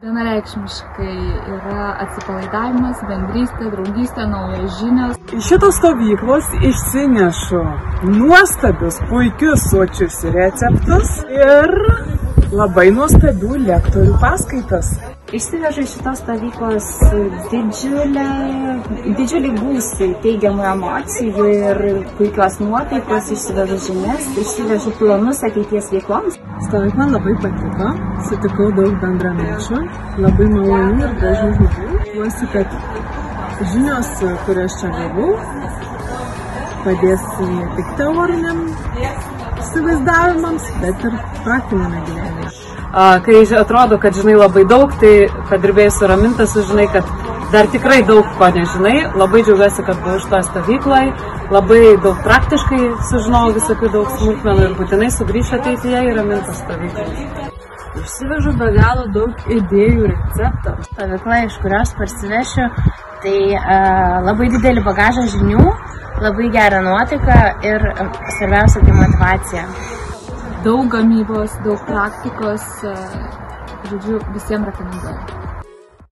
Vienareikšmiškai yra atsipalaidavimas, bendrystė, draugystė, naujos žinios. Iš šitos stovyklos išsinešu nuostabius, puikius, sočius receptus ir labai nuostabių lektorių paskaitas. Išsivežu iš šitos stovyklos didžiulį gūsį teigiamų emocijų ir puikios nuotaikos, išsivežu žinias, išsivežu planus ateities veikloms. Stovykla labai patiko, sutikau daug bendraminčių, labai malonių ir gražių žmonių. Tikiuosi, kad žinios, kurias čia gavau, padės ne tik teoriniam įsivaizdavimams, bet ir praktiniame gyvenime. Kai atrodo, kad žinai labai daug, tai padirbėjus su Raminta sužinai, kad dar tikrai daug ko nežinai. Labai džiaugiuosi, kad buvau šitoje stovykloje, labai daug praktiškai sužinojau visokių daug smulkmenų ir būtinai sugrįšiu ateityje į Ramintos stovyklą. Išsivežu be galo daug idėjų, receptų. Stovykla, iš kurios parsivešiu, tai labai didelį bagažą žinių, labai gerą nuotaiką ir svarbiausia tai motyvacija. Daug gamybos, daug praktikos, žodžiu, visiems rekomenduoju.